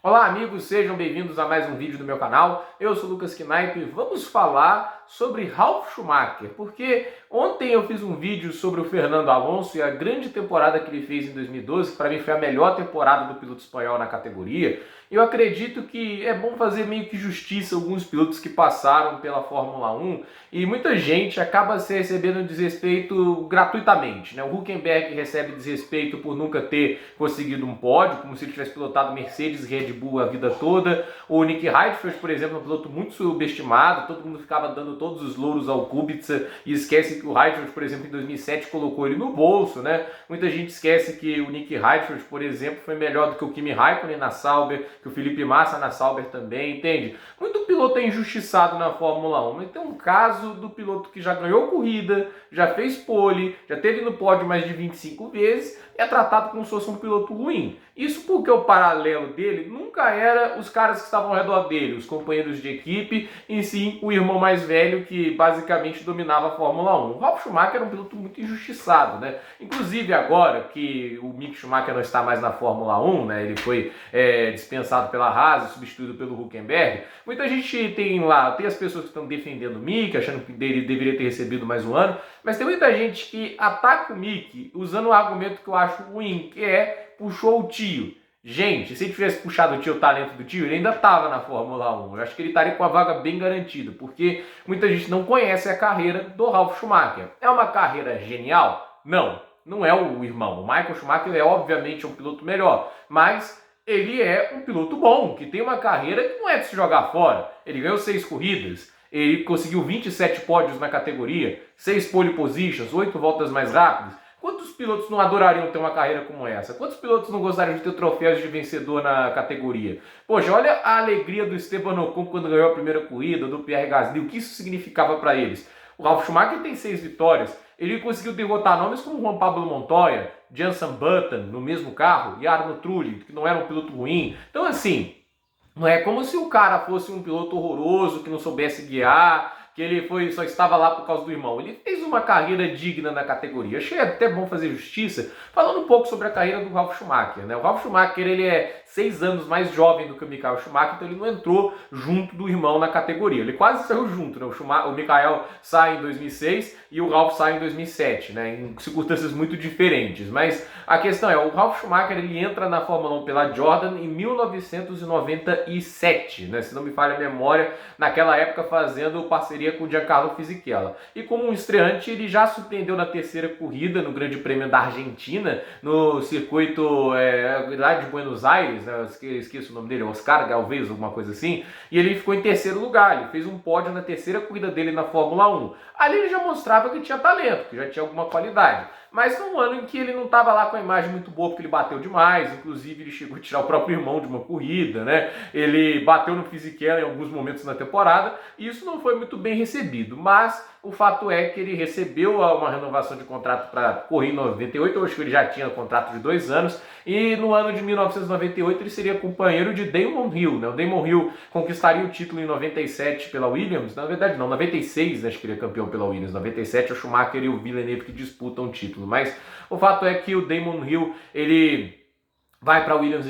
Olá amigos, sejam bem-vindos a mais um vídeo do meu canal. Eu sou o Lucas Knaip e vamos falar sobre Ralf Schumacher, porque ontem eu fiz um vídeo sobre o Fernando Alonso e a grande temporada que ele fez em 2012, que para mim foi a melhor temporada do piloto espanhol na categoria. Eu acredito que é bom fazer meio que justiça a alguns pilotos que passaram pela Fórmula 1 e muita gente acaba se recebendo desrespeito gratuitamente, né? O Hülkenberg recebe desrespeito por nunca ter conseguido um pódio, como se ele tivesse pilotado Mercedes e Red Bull a vida toda. O Nick Heidfeld, por exemplo, é um piloto muito subestimado, todo mundo ficava dando todos os louros ao Kubica e esquece que o Heidfeld, por exemplo, em 2007 colocou ele no bolso, né? Muita gente esquece que o Nick Heidfeld, por exemplo, foi melhor do que o Kimi Raikkonen na Sauber, que o Felipe Massa na Sauber também, entende? Muito piloto é injustiçado na Fórmula 1, mas tem um caso do piloto que já ganhou corrida, já fez pole, já teve no pódio mais de 25 vezes, é tratado como se fosse um piloto ruim. Isso porque o paralelo dele nunca era os caras que estavam ao redor dele, os companheiros de equipe, e sim o irmão mais velho que basicamente dominava a Fórmula 1. O Ralf Schumacher era um piloto muito injustiçado, né? Inclusive agora que o Mick Schumacher não está mais na Fórmula 1, né? Ele foi dispensado pela Haas, substituído pelo Hülkenberg. Muita gente tem as pessoas que estão defendendo o Mick, achando que ele deveria ter recebido mais um ano, mas tem muita gente que ataca o Mick usando um argumento que eu acho ruim, que é puxou o tio. Gente, se ele tivesse puxado o talento do tio, ele ainda estava na Fórmula 1. Eu acho que ele estaria com a vaga bem garantida, porque muita gente não conhece a carreira do Ralf Schumacher. É uma carreira genial? Não, não é o irmão. O Michael Schumacher é obviamente um piloto melhor, mas ele é um piloto bom, que tem uma carreira que não é de se jogar fora. Ele ganhou 6 corridas, ele conseguiu 27 pódios na categoria, 6 pole positions, 8 voltas mais rápidas. Quantos pilotos não adorariam ter uma carreira como essa? Quantos pilotos não gostariam de ter troféus de vencedor na categoria? Poxa, olha a alegria do Esteban Ocon quando ganhou a primeira corrida, do Pierre Gasly, o que isso significava para eles. O Ralf Schumacher tem 6 vitórias, ele conseguiu derrotar nomes como Juan Pablo Montoya, Jenson Button no mesmo carro, e Arno Trulli, que não era um piloto ruim. Então assim, não é como se o cara fosse um piloto horroroso, que não soubesse guiar, que ele só estava lá por causa do irmão. Ele fez uma carreira digna na categoria. Achei até bom fazer justiça, falando um pouco sobre a carreira do Ralf Schumacher, né? O Ralf Schumacher, ele é 6 anos mais jovem do que o Michael Schumacher, então ele não entrou junto do irmão na categoria. Ele quase saiu junto, né? O Michael sai em 2006 e o Ralf sai em 2007, né? Em circunstâncias muito diferentes. Mas a questão é, o Ralf Schumacher, ele entra na Fórmula 1 pela Jordan em 1997, né? Se não me falha a memória, naquela época fazendo parceria com o Giancarlo Fisichella. E como um estreante, ele já surpreendeu na terceira corrida no Grande Prêmio da Argentina, no circuito lá de Buenos Aires, né? Eu esqueço o nome dele, Oscar Galvez, alguma coisa assim, e ele ficou em terceiro lugar, ele fez um pódio na terceira corrida dele na Fórmula 1. Ali ele já mostrava que tinha talento, que já tinha alguma qualidade. Mas num ano em que ele não estava lá com a imagem muito boa, porque ele bateu demais, inclusive ele chegou a tirar o próprio irmão de uma corrida, né? Ele bateu no Fisichella em alguns momentos na temporada, e isso não foi muito bem recebido, mas o fato é que ele recebeu uma renovação de contrato para correr em 98, eu acho que ele já tinha contrato de 2 anos, e no ano de 1998 ele seria companheiro de Damon Hill, né? O Damon Hill conquistaria o título em 97 pela Williams, na verdade não, 96 acho que ele é campeão pela Williams, 97 é o Schumacher e o Villeneuve que disputam o título, mas o fato é que o Damon Hill, ele vai para a Williams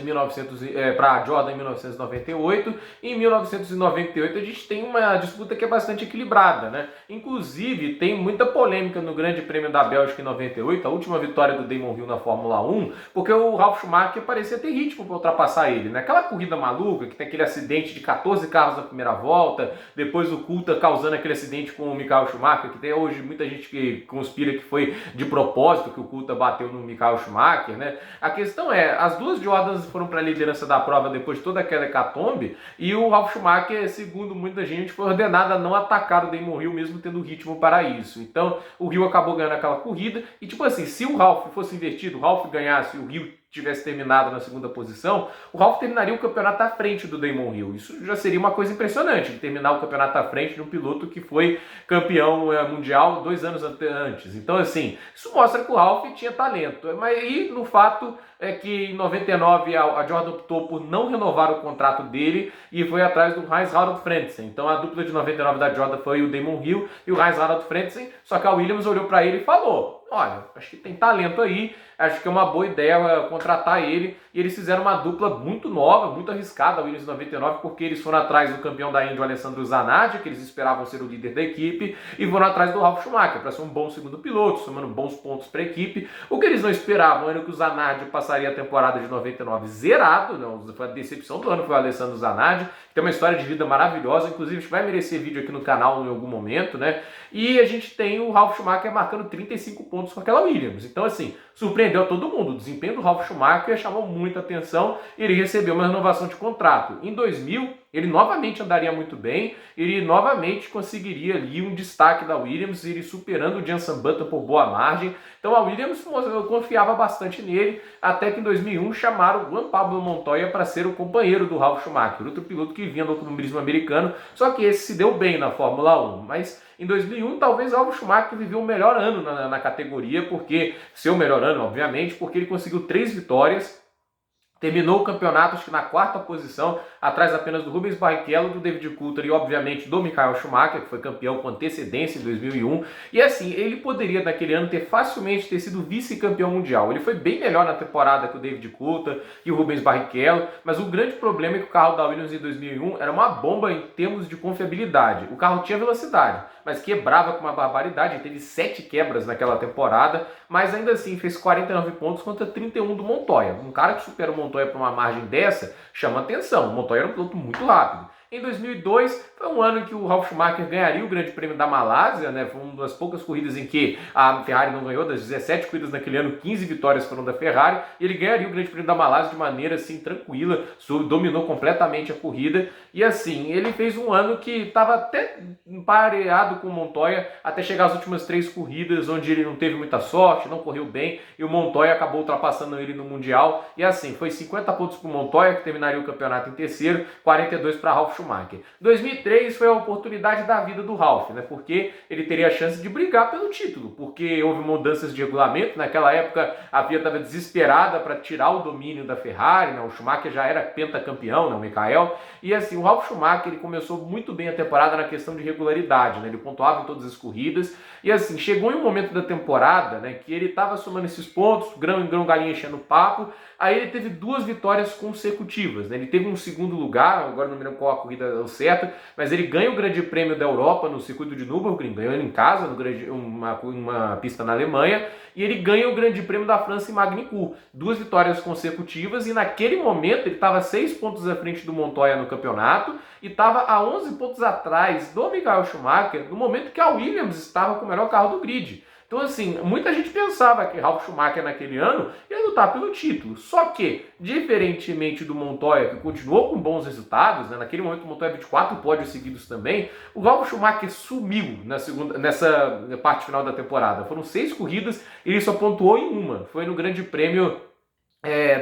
para a Jordan em 1998, e em 1998 a gente tem uma disputa que é bastante equilibrada, né? Inclusive tem muita polêmica no Grande Prêmio da Bélgica em 98, a última vitória do Damon Hill na Fórmula 1, porque o Ralf Schumacher parecia ter ritmo para ultrapassar ele, né? Aquela corrida maluca, que tem aquele acidente de 14 carros na primeira volta, depois o Coulthard causando aquele acidente com o Michael Schumacher, que tem hoje muita gente que conspira que foi de propósito que o Coulthard bateu no Michael Schumacher, né? A questão é, as duas Jordans foram para a liderança da prova depois de toda aquela hecatombe, e o Ralf Schumacher, segundo muita gente, foi ordenado a não atacar o Damon Hill, mesmo tendo ritmo para isso. Então o Hill acabou ganhando aquela corrida, e tipo assim, se o Ralf fosse invertido, o Ralf ganhasse e o Hill tivesse terminado na segunda posição, o Ralf terminaria o campeonato à frente do Damon Hill. Isso já seria uma coisa impressionante, de terminar o campeonato à frente de um piloto que foi campeão mundial 2 anos antes. Então assim, isso mostra que o Ralf tinha talento. Mas e no fato é que em 99 a Jordan optou por não renovar o contrato dele e foi atrás do Heinz-Harald Frentzen. Então a dupla de 99 da Jordan foi o Damon Hill e o Heinz-Harald Frentzen, só que a Williams olhou para ele e falou: olha, acho que tem talento aí, acho que é uma boa ideia contratar ele, e eles fizeram uma dupla muito nova, muito arriscada, a Williams em 99, porque eles foram atrás do campeão da Indy, o Alessandro Zanardi, que eles esperavam ser o líder da equipe, e foram atrás do Ralf Schumacher, para ser um bom segundo piloto, somando bons pontos para a equipe. O que eles não esperavam era que o Zanardi passaria a temporada de 99 zerado, não, foi a decepção do ano, foi o Alessandro Zanardi, que tem uma história de vida maravilhosa, inclusive a gente vai merecer vídeo aqui no canal em algum momento, né? E a gente tem o Ralf Schumacher marcando 35 pontos com aquela Williams. Então, assim, surpreendeu todo mundo. O desempenho do Ralf Schumacher chamou muita atenção e ele recebeu uma renovação de contrato. Em 2000, ele novamente andaria muito bem, ele novamente conseguiria ali um destaque da Williams, ele superando o Jenson Button por boa margem. Então a Williams, eu confiava bastante nele, até que em 2001 chamaram o Juan Pablo Montoya para ser o companheiro do Ralf Schumacher, outro piloto que vinha do automobilismo americano, só que esse se deu bem na Fórmula 1, mas em 2001 talvez o Ralf Schumacher viveu o melhor ano na categoria, porque seu melhor ano, obviamente, porque ele conseguiu 3 vitórias, terminou o campeonato, acho que na 4ª posição, atrás apenas do Rubens Barrichello, do David Coulthard e, obviamente, do Michael Schumacher, que foi campeão com antecedência em 2001. E assim, ele poderia, naquele ano, facilmente ter sido vice-campeão mundial. Ele foi bem melhor na temporada que o David Coulthard e o Rubens Barrichello, mas o grande problema é que o carro da Williams em 2001 era uma bomba em termos de confiabilidade. O carro tinha velocidade, mas quebrava com uma barbaridade. Ele teve 7 quebras naquela temporada, mas ainda assim fez 49 pontos contra 31 do Montoya. Um cara que supera o Montoya por uma margem dessa chama atenção. O Montoya era um piloto muito rápido. Em 2002, foi um ano em que o Ralf Schumacher ganharia o Grande Prêmio da Malásia, né? Foi uma das poucas corridas em que a Ferrari não ganhou, das 17 corridas naquele ano, 15 vitórias foram da Ferrari, e ele ganharia o Grande Prêmio da Malásia de maneira assim tranquila, dominou completamente a corrida, e assim, ele fez um ano que estava até empareado com o Montoya, até chegar às últimas 3 corridas, onde ele não teve muita sorte, não correu bem, e o Montoya acabou ultrapassando ele no Mundial, e assim, foi 50 pontos para o Montoya, que terminaria o campeonato em terceiro, 42 para Ralf Schumacher. 2003 foi a oportunidade da vida do Ralf, né? Porque ele teria a chance de brigar pelo título, porque houve mudanças de regulamento. Naquela época a FIA estava desesperada para tirar o domínio da Ferrari, né? O Schumacher já era pentacampeão, né? O Michael, e assim, o Ralf Schumacher ele começou muito bem a temporada na questão de regularidade, né? Ele pontuava em todas as corridas, e assim, chegou em um momento da temporada, né, que ele estava somando esses pontos, grão em grão galinha enchendo o papo. Aí ele teve 2 vitórias consecutivas, né? Ele teve um segundo lugar, agora não me lembro qual a corrida deu certo, mas ele ganha o Grande Prêmio da Europa no circuito de Nürburgring, ganhou ele em casa, uma pista na Alemanha, e ele ganha o Grande Prêmio da França em Magny-Cours. 2 vitórias consecutivas, e naquele momento ele estava 6 pontos à frente do Montoya no campeonato, e estava a 11 pontos atrás do Michael Schumacher, no momento que a Williams estava com o melhor carro do grid. Então, assim, muita gente pensava que Ralf Schumacher naquele ano ia lutar pelo título. Só que, diferentemente do Montoya, que continuou com bons resultados, né? Naquele momento o Montoya 24 pódios seguidos também, o Ralf Schumacher sumiu nessa parte final da temporada. Foram 6 corridas e ele só pontuou em uma. Foi no Grande Prêmio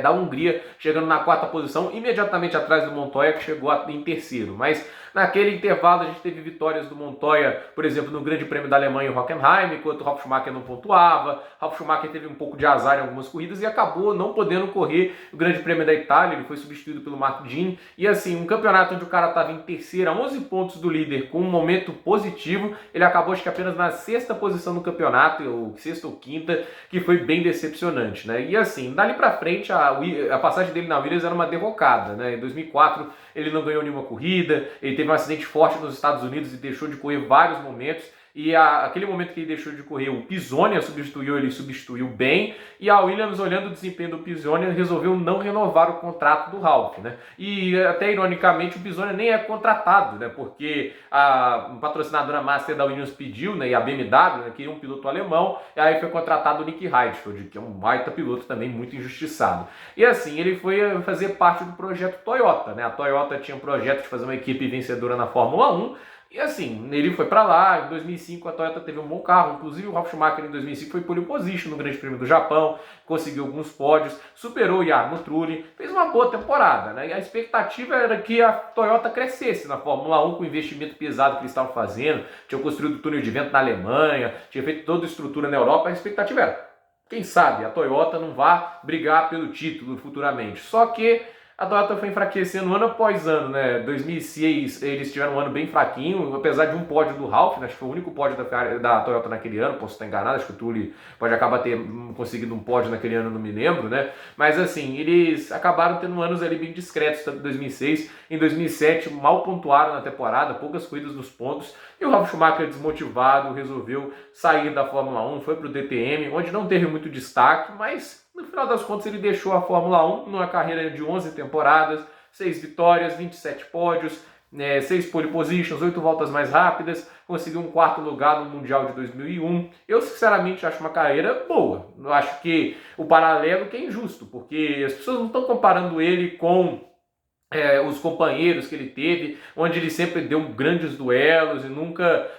da Hungria, chegando na 4ª posição, imediatamente atrás do Montoya, que chegou em terceiro. Mas naquele intervalo a gente teve vitórias do Montoya, por exemplo, no Grande Prêmio da Alemanha em Hockenheim, enquanto o Ralf Schumacher não pontuava. Ralf Schumacher teve um pouco de azar em algumas corridas e acabou não podendo correr o Grande Prêmio da Itália. Ele foi substituído pelo Marco Dini. E assim, um campeonato onde o cara estava em terceira, 11 pontos do líder, com um momento positivo, ele acabou acho que apenas na 6ª posição do campeonato, ou 6ª ou 5ª, que foi bem decepcionante, né? E assim, dali pra frente, a passagem dele na Williams era uma derrocada, né? Em 2004 ele não ganhou nenhuma corrida, ele teve um acidente forte nos Estados Unidos e deixou de correr vários momentos. E aquele momento que ele deixou de correr, o Pisonia substituiu, ele substituiu bem, e a Williams, olhando o desempenho do Pisonia, resolveu não renovar o contrato do Ralf, né? E até ironicamente o Pisonia nem é contratado, né? Porque a patrocinadora master da Williams pediu, né? E a BMW, né? Queria um piloto alemão, e aí foi contratado o Nick Heidfeld, que é um baita piloto também muito injustiçado. E assim, ele foi fazer parte do projeto Toyota, né? A Toyota tinha um projeto de fazer uma equipe vencedora na Fórmula 1, e assim, ele foi para lá. Em 2005 a Toyota teve um bom carro, inclusive o Ralf Schumacher em 2005 foi pole position no Grande Prêmio do Japão, conseguiu alguns pódios, superou o Jarno Trulli, fez uma boa temporada, né? E a expectativa era que a Toyota crescesse na Fórmula 1 com o investimento pesado que eles estavam fazendo, tinham construído o túnel de vento na Alemanha, tinha feito toda a estrutura na Europa. A expectativa era, quem sabe a Toyota não vá brigar pelo título futuramente. Só que a Toyota foi enfraquecendo ano após ano, né? 2006 eles tiveram um ano bem fraquinho, apesar de um pódio do Ralph, né? Acho que foi o único pódio da Toyota naquele ano, posso estar enganado, acho que o Tully pode acabar ter conseguido um pódio naquele ano, não me lembro, né? Mas assim, eles acabaram tendo anos ali bem discretos, tanto em 2006, em 2007 mal pontuaram na temporada, poucas corridas nos pontos, e o Ralf Schumacher desmotivado resolveu sair da Fórmula 1, foi para o DTM, onde não teve muito destaque, mas no final das contas ele deixou a Fórmula 1 numa carreira de 11 temporadas, 6 vitórias, 27 pódios, 6 pole positions, 8 voltas mais rápidas, conseguiu um quarto lugar no Mundial de 2001. Eu sinceramente acho uma carreira boa. Eu acho que o paralelo que é injusto, porque as pessoas não estão comparando ele com os companheiros que ele teve, onde ele sempre deu grandes duelos e nunca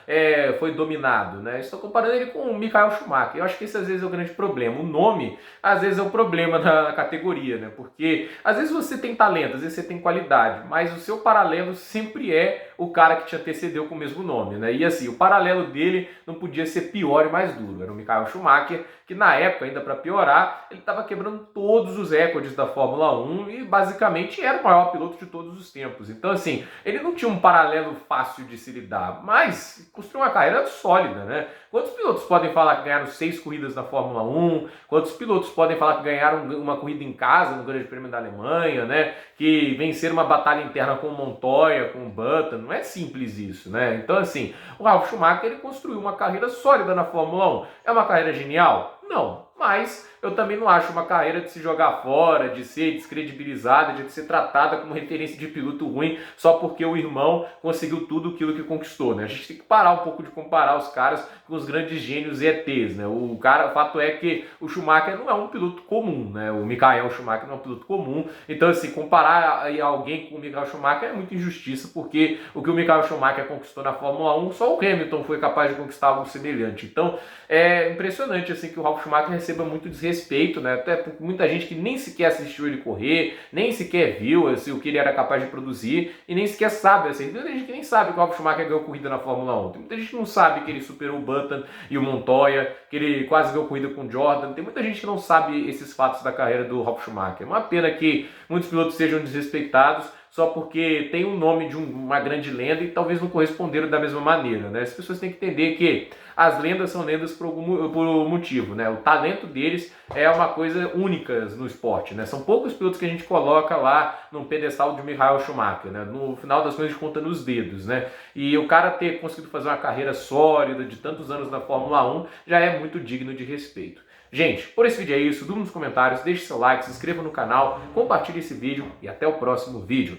foi dominado, né? Estou comparando ele com o Michael Schumacher. Eu acho que esse às vezes é o grande problema. O nome, às vezes, é o problema na categoria, né? Porque às vezes você tem talento, às vezes você tem qualidade, mas o seu paralelo sempre é o cara que te antecedeu com o mesmo nome, né? E assim, o paralelo dele não podia ser pior e mais duro. Era o Michael Schumacher, que na época, ainda para piorar, ele estava quebrando todos os recordes da Fórmula 1 e basicamente era o maior piloto de todos os tempos. Então assim, ele não tinha um paralelo fácil de se lidar, mas construiu uma carreira sólida, né? Quantos pilotos podem falar que ganharam 6 corridas na Fórmula 1? Quantos pilotos podem falar que ganharam uma corrida em casa no Grande Prêmio da Alemanha, né? Que venceram uma batalha interna com o Montoya, com o Button? Não é simples isso, né? Então assim, o Ralf Schumacher ele construiu uma carreira sólida na Fórmula 1. É uma carreira genial? Não, mas eu também não acho uma carreira de se jogar fora, de ser descredibilizada, de ser tratada como referência de piloto ruim só porque o irmão conseguiu tudo aquilo que conquistou, né? A gente tem que parar um pouco de comparar os caras com os grandes gênios e ETs, né? O fato é que o Schumacher não é um piloto comum, né? O Michael Schumacher não é um piloto comum, então assim, comparar alguém com o Michael Schumacher é muita injustiça, porque o que o Michael Schumacher conquistou na Fórmula 1, só o Hamilton foi capaz de conquistar algo semelhante. Então, é impressionante assim que o Ralf Schumacher receba muito desrespeito, né? Até por muita gente que nem sequer assistiu ele correr, nem sequer viu assim, o que ele era capaz de produzir e nem sequer sabe. Assim. Tem muita gente que nem sabe que o Ralf Schumacher ganhou corrida na Fórmula 1. Tem muita gente que não sabe que ele superou o Button e o Montoya, que ele quase ganhou corrida com o Jordan. Tem muita gente que não sabe esses fatos da carreira do Ralf Schumacher. É uma pena que muitos pilotos sejam desrespeitados só porque tem o nome de uma grande lenda e talvez não corresponderam da mesma maneira, né? As pessoas têm que entender que as lendas são lendas por um motivo, né? O talento deles é uma coisa única no esporte, né? São poucos pilotos que a gente coloca lá num pedestal de Michael Schumacher, né? No final das contas a gente conta nos dedos, né? E o cara ter conseguido fazer uma carreira sólida de tantos anos na Fórmula 1 já é muito digno de respeito. Gente, por esse vídeo é isso, dúvida nos comentários, deixe seu like, se inscreva no canal, compartilhe esse vídeo e até o próximo vídeo.